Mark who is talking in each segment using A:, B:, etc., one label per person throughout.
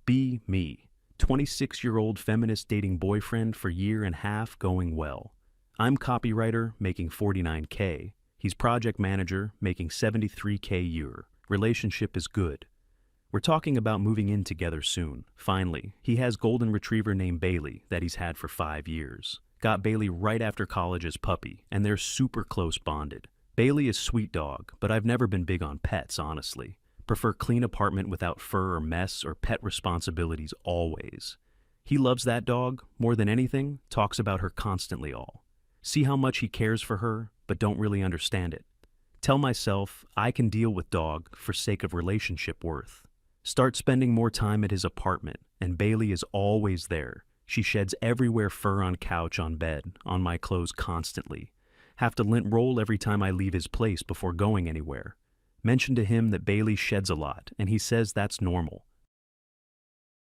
A: Be me. 26-year-old feminist dating boyfriend for year and half going well. I'm copywriter making 49K. He's project manager making 73K year. Relationship is good. We're talking about moving in together soon. Finally, he has golden retriever named Bailey that he's had for 5 years. Got Bailey right after college as puppy, and they're super close bonded. Bailey is sweet dog, but I've never been big on pets, honestly. Prefer clean apartment without fur or mess or pet responsibilities always. He loves that dog more than anything, talks about her constantly all. See how much he cares for her, but don't really understand it. Tell myself I can deal with dog for sake of relationship worth. Start spending more time at his apartment, and Bailey is always there. She sheds everywhere, fur on couch, on bed, on my clothes constantly. Have to lint roll every time I leave his place before going anywhere. Mention to him that Bailey sheds a lot, and he says that's normal.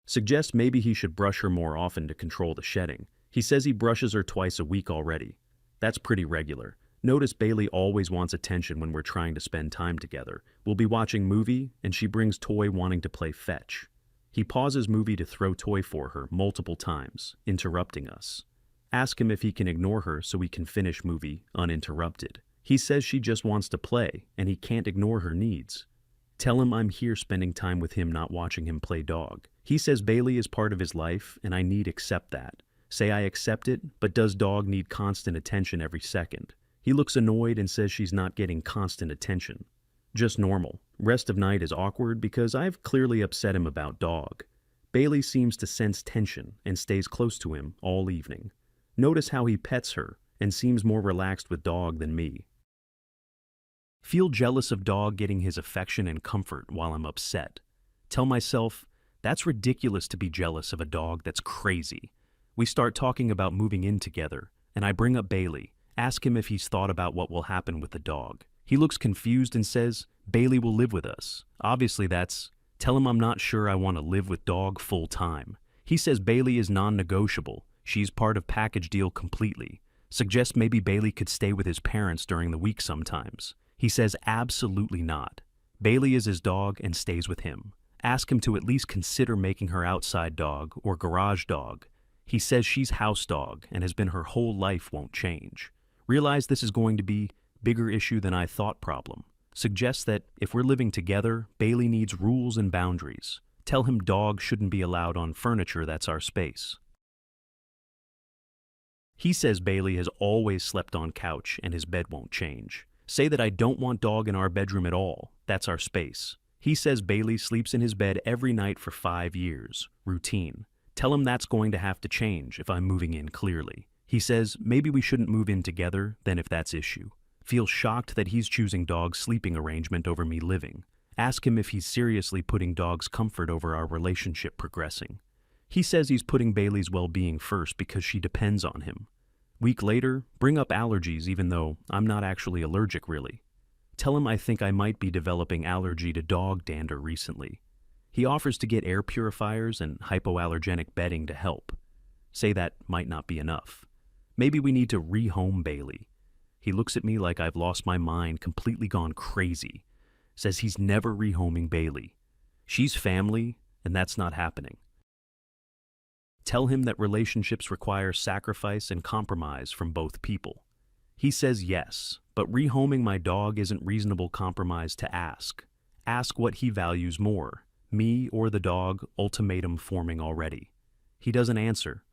A: Suggest maybe he should brush her more often to control the shedding. He says he brushes her twice a week already. That's pretty regular. Notice Bailey always wants attention when we're trying to spend time together. We'll be watching movie, and she brings toy wanting to play fetch. He pauses movie to throw toy for her multiple times, interrupting us. Ask him if he can ignore her so we can finish movie uninterrupted. He says she just wants to play, and he can't ignore her needs. Tell him I'm here spending time with him, not watching him play dog. He says Bailey is part of his life, and I need accept that. Say I accept it, but does dog need constant attention every second? He looks annoyed and says she's not getting constant attention. Just normal. Rest of night is awkward because I've clearly upset him about dog. Bailey seems to sense tension and stays close to him all evening. Notice how he pets her and seems more relaxed with dog than me. Feel jealous of dog getting his affection and comfort while I'm upset. Tell myself, that's ridiculous to be jealous of a dog that's crazy. We start talking about moving in together, and I bring up Bailey. Ask him if he's thought about what will happen with the dog. He looks confused and says, Bailey will live with us. Obviously tell him I'm not sure I want to live with dog full time. He says Bailey is non-negotiable. She's part of package deal completely. Suggest maybe Bailey could stay with his parents during the week sometimes. He says absolutely not. Bailey is his dog and stays with him. Ask him to at least consider making her outside dog or garage dog. He says she's house dog and has been her whole life, won't change. Realize this is going to be bigger issue than I thought problem. Suggest that if we're living together, Bailey needs rules and boundaries. Tell him dog shouldn't be allowed on furniture that's our space. He says Bailey has always slept on couch and his bed won't change. Say that I don't want dog in our bedroom at all. That's our space. He says Bailey sleeps in his bed every night for 5 years. Routine. Tell him that's going to have to change if I'm moving in clearly. He says maybe we shouldn't move in together then if that's issue. Feel shocked that he's choosing dog's sleeping arrangement over me living. Ask him if he's seriously putting dog's comfort over our relationship progressing. He says he's putting Bailey's well-being first because she depends on him. Week later, bring up allergies even though I'm not actually allergic really. Tell him I think I might be developing allergy to dog dander recently. He offers to get air purifiers and hypoallergenic bedding to help. Say that might not be enough. Maybe we need to rehome Bailey. He looks at me like I've lost my mind, completely gone crazy. Says he's never rehoming Bailey. She's family, and that's not happening. Tell him that relationships require sacrifice and compromise from both people. He says yes, but rehoming my dog isn't reasonable compromise to ask. Ask what he values more, me or the dog, ultimatum forming already. He doesn't answer.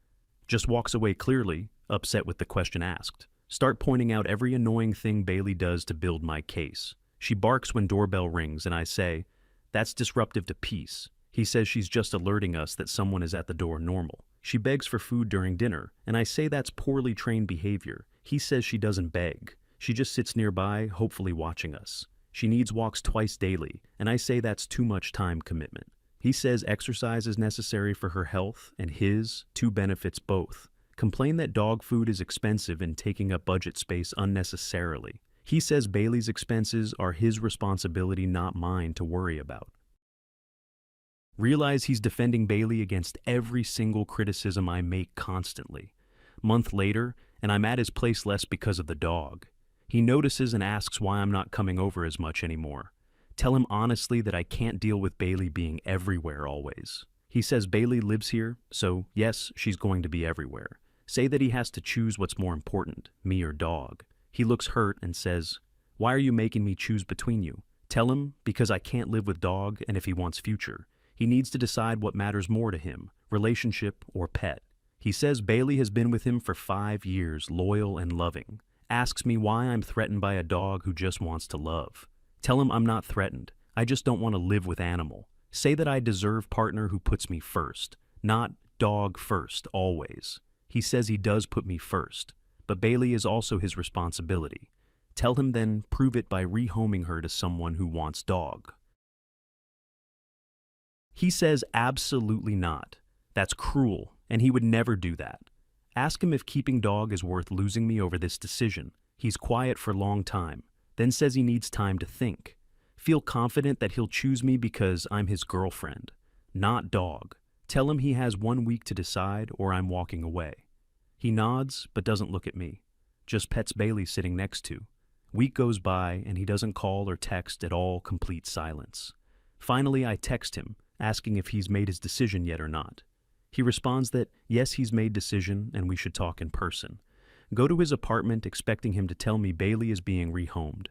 A: Just walks away clearly, upset with the question asked. Start pointing out every annoying thing Bailey does to build my case. She barks when doorbell rings and I say, that's disruptive to peace. He says she's just alerting us that someone is at the door normal. She begs for food during dinner, and I say that's poorly trained behavior. He says she doesn't beg. She just sits nearby, hopefully watching us. She needs walks twice daily, and I say that's too much time commitment. He says exercise is necessary for her health, and his two benefits both. Complain that dog food is expensive and taking up budget space unnecessarily. He says Bailey's expenses are his responsibility, not mine to worry about. Realize he's defending Bailey against every single criticism I make constantly. Month later, and I'm at his place less because of the dog. He notices and asks why I'm not coming over as much anymore. Tell him honestly that I can't deal with Bailey being everywhere always. He says Bailey lives here, so yes, she's going to be everywhere. Say that he has to choose what's more important, me or dog. He looks hurt and says, "Why are you making me choose between you?" Tell him, because I can't live with dog and if he wants future. He needs to decide what matters more to him, relationship or pet. He says Bailey has been with him for 5 years, loyal and loving. Asks me why I'm threatened by a dog who just wants to love. Tell him I'm not threatened. I just don't want to live with animal. Say that I deserve partner who puts me first, not dog first, always. He says he does put me first, but Bailey is also his responsibility. Tell him then prove it by rehoming her to someone who wants dog. He says absolutely not. That's cruel, and he would never do that. Ask him if keeping dog is worth losing me over this decision. He's quiet for a long time, then says he needs time to think. Feel confident that he'll choose me because I'm his girlfriend, not dog. Tell him he has 1 week to decide or I'm walking away. He nods but doesn't look at me, just pets Bailey sitting next to. Week goes by and he doesn't call or text at all, complete silence. Finally, I text him, asking if he's made his decision yet or not. He responds that yes, he's made decision and we should talk in person. Go to his apartment expecting him to tell me Bailey is being rehomed.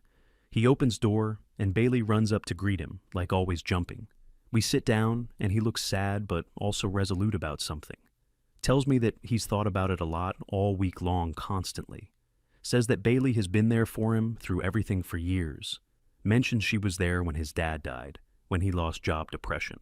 A: He opens door and Bailey runs up to greet him, like always jumping. We sit down and he looks sad but also resolute about something. Tells me that he's thought about it a lot all week long, constantly. Says that Bailey has been there for him through everything for years. Mentions she was there when his dad died, when he lost job depression.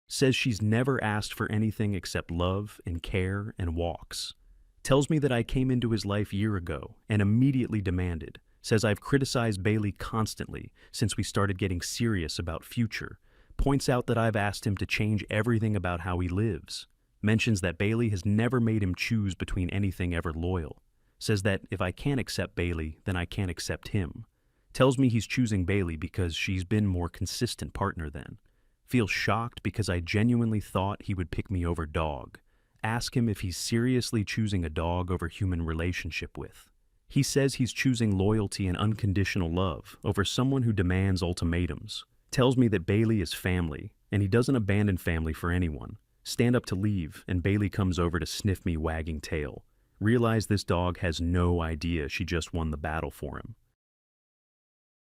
A: Says she's never asked for anything except love and care and walks. Tells me that I came into his life a year ago and immediately demanded. Says I've criticized Bailey constantly since we started getting serious about future. Points out that I've asked him to change everything about how he lives. Mentions that Bailey has never made him choose between anything ever loyal. Says that if I can't accept Bailey, then I can't accept him. Tells me he's choosing Bailey because she's been more consistent partner then. Feels shocked because I genuinely thought he would pick me over dog. Ask him if he's seriously choosing a dog over human relationship with. He says he's choosing loyalty and unconditional love over someone who demands ultimatums. Tells me that Bailey is family, and he doesn't abandon family for anyone. Stand up to leave, and Bailey comes over to sniff me wagging tail. Realize this dog has no idea she just won the battle for him.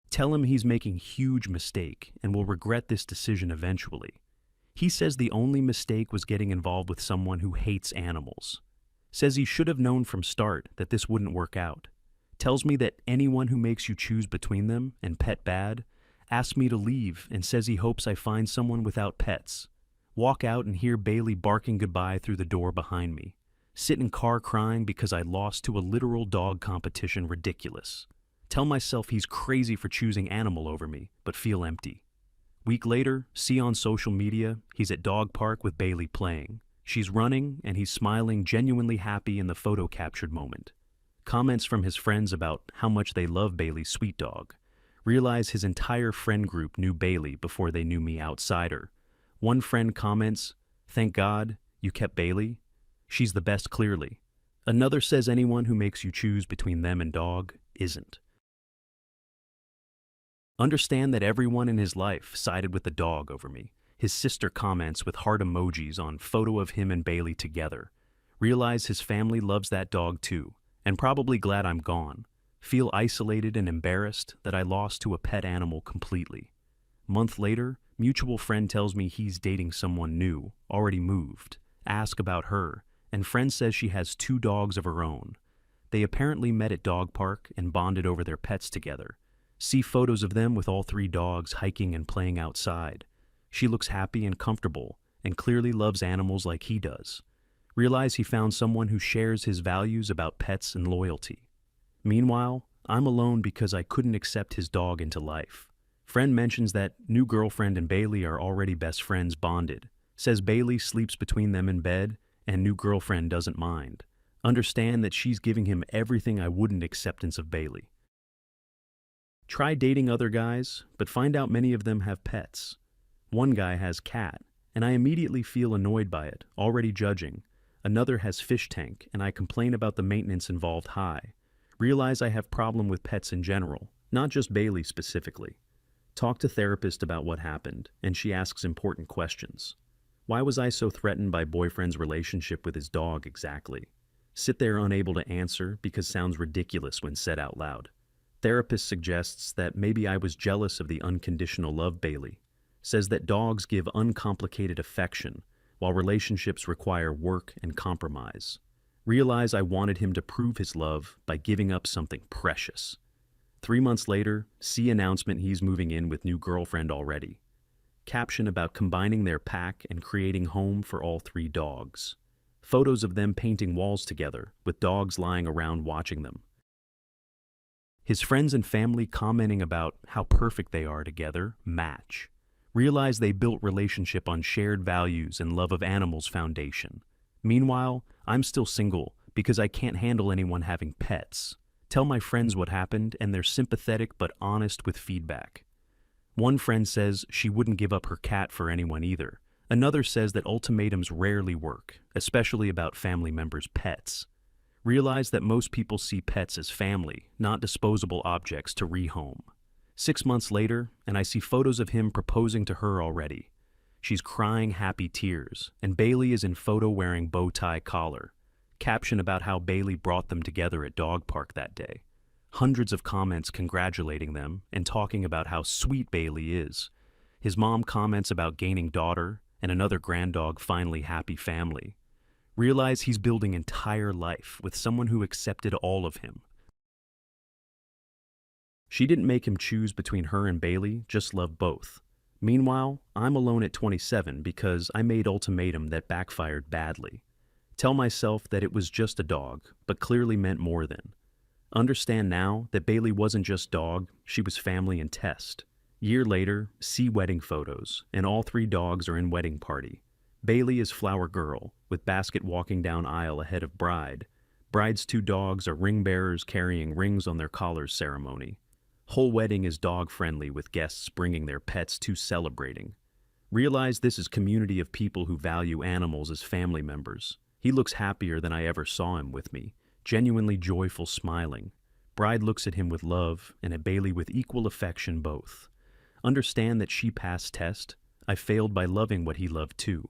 A: Tell him he's making a huge mistake and will regret this decision eventually. He says the only mistake was getting involved with someone who hates animals. Says he should have known from start that this wouldn't work out. Tells me that anyone who makes you choose between them and pet bad, asks me to leave and says he hopes I find someone without pets. Walk out and hear Bailey barking goodbye through the door behind me. Sit in car crying because I lost to a literal dog competition. Ridiculous. Tell myself he's crazy for choosing animal over me, but feel empty. Week later, see on social media, he's at dog park with Bailey playing. She's running and he's smiling, genuinely happy in the photo captured moment. Comments from his friends about how much they love Bailey's sweet dog. Realize his entire friend group knew Bailey before they knew me, outsider. One friend comments, "Thank God you kept Bailey. She's the best, clearly." Another says anyone who makes you choose between them and dog isn't. Understand that everyone in his life sided with the dog over me. His sister comments with heart emojis on photo of him and Bailey together. Realize his family loves that dog too, and probably glad I'm gone. Feel isolated and embarrassed that I lost to a pet animal completely. Month later, mutual friend tells me he's dating someone new, already moved. Ask about her, and friend says she has 2 dogs of her own. They apparently met at dog park and bonded over their pets together. See photos of them with all 3 dogs hiking and playing outside. She looks happy and comfortable, and clearly loves animals like he does. Realize he found someone who shares his values about pets and loyalty. Meanwhile, I'm alone because I couldn't accept his dog into life. Friend mentions that new girlfriend and Bailey are already best friends, bonded. Says Bailey sleeps between them in bed, and new girlfriend doesn't mind. Understand that she's giving him everything I wouldn't acceptance of Bailey. Try dating other guys, but find out many of them have pets. One guy has cat, and I immediately feel annoyed by it, already judging. Another has fish tank, and I complain about the maintenance involved high. Realize I have problem with pets in general, not just Bailey specifically. Talk to therapist about what happened, and she asks important questions. Why was I so threatened by boyfriend's relationship with his dog exactly? Sit there unable to answer because sounds ridiculous when said out loud. Therapist suggests that maybe I was jealous of the unconditional love Bailey. Says that dogs give uncomplicated affection, while relationships require work and compromise. Realize I wanted him to prove his love by giving up something precious. 3 months later, see announcement he's moving in with new girlfriend already. Caption about combining their pack and creating home for all 3 dogs. Photos of them painting walls together, with dogs lying around watching them. His friends and family commenting about how perfect they are together match. Realize they built relationship on shared values and love of animals foundation. Meanwhile, I'm still single because I can't handle anyone having pets. Tell my friends what happened and they're sympathetic but honest with feedback. One friend says she wouldn't give up her cat for anyone either. Another says that ultimatums rarely work, especially about family members' pets. Realize that most people see pets as family, not disposable objects to rehome. 6 months later, and I see photos of him proposing to her already. She's crying happy tears, and Bailey is in photo wearing bow tie collar. Caption about how Bailey brought them together at dog park that day. Hundreds of comments congratulating them and talking about how sweet Bailey is. His mom comments about gaining daughter and another granddog finally happy family. Realize he's building entire life with someone who accepted all of him. She didn't make him choose between her and Bailey, just love both. Meanwhile, I'm alone at 27 because I made ultimatum that backfired badly. Tell myself that it was just a dog, but clearly meant more than. Understand now that Bailey wasn't just dog, she was family and test. Year later, see wedding photos, and all 3 dogs are in wedding party. Bailey is flower girl, with basket walking down aisle ahead of bride. Bride's 2 dogs are ring bearers carrying rings on their collars ceremony. Whole wedding is dog-friendly with guests bringing their pets to celebrating. Realize this is community of people who value animals as family members. He looks happier than I ever saw him with me, genuinely joyful smiling. Bride looks at him with love and at Bailey with equal affection both. Understand that she passed test. I failed by loving what he loved too.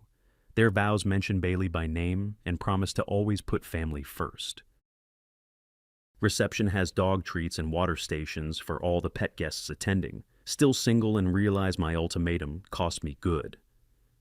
A: Their vows mention Bailey by name and promise to always put family first. Reception has dog treats and water stations for all the pet guests attending. Still single and realize my ultimatum cost me good.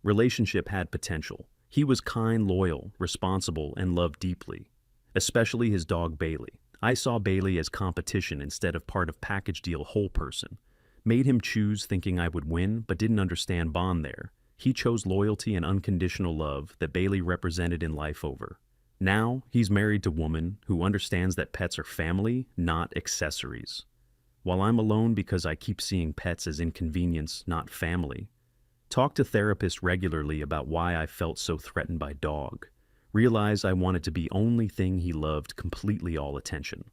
A: Relationship had potential. He was kind, loyal, responsible, and loved deeply. Especially his dog Bailey. I saw Bailey as competition instead of part of package deal whole person. Made him choose thinking I would win, but didn't understand bond there. He chose loyalty and unconditional love that Bailey represented in life over. Now, he's married to a woman who understands that pets are family, not accessories. While I'm alone because I keep seeing pets as inconvenience, not family. Talk to therapists regularly about why I felt so threatened by dog. Realize I wanted to be only thing he loved, completely all attention.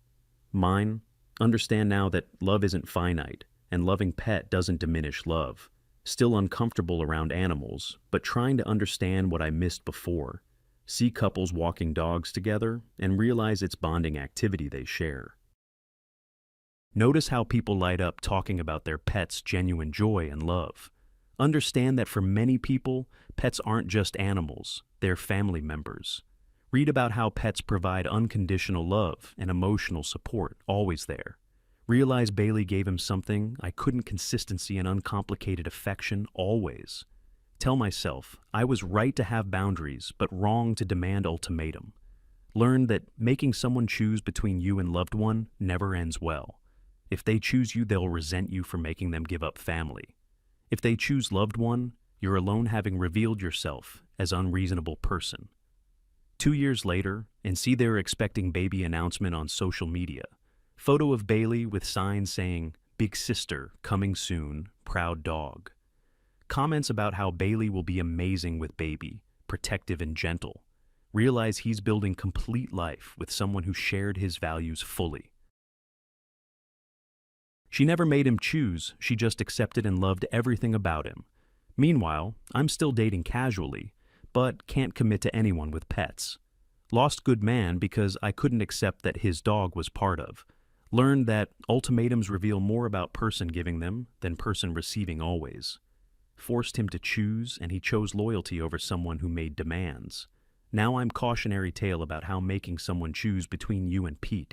A: Mine, understand now that love isn't finite, and loving pet doesn't diminish love. Still uncomfortable around animals, but trying to understand what I missed before. See couples walking dogs together and realize it's bonding activity they share. Notice how people light up talking about their pets' genuine joy and love. Understand that for many people, pets aren't just animals, they're family members. Read about how pets provide unconditional love and emotional support, always there. Realize Bailey gave him something I couldn't: consistency and uncomplicated affection, always. Tell myself I was right to have boundaries, but wrong to demand ultimatum. Learn that making someone choose between you and loved one never ends well. If they choose you, they'll resent you for making them give up family. If they choose loved one, you're alone having revealed yourself as unreasonable person. 2 years later, and see their expecting baby announcement on social media. Photo of Bailey with signs saying, "Big sister, coming soon, proud dog." Comments about how Bailey will be amazing with baby, protective and gentle. Realize he's building complete life with someone who shared his values fully. She never made him choose, she just accepted and loved everything about him. Meanwhile, I'm still dating casually, but can't commit to anyone with pets. Lost good man because I couldn't accept that his dog was part of. Learned that ultimatums reveal more about person giving them than person receiving always. forced him to choose, and he chose loyalty over someone who made demands. Now I'm cautionary tale about how making someone choose between you and Pete,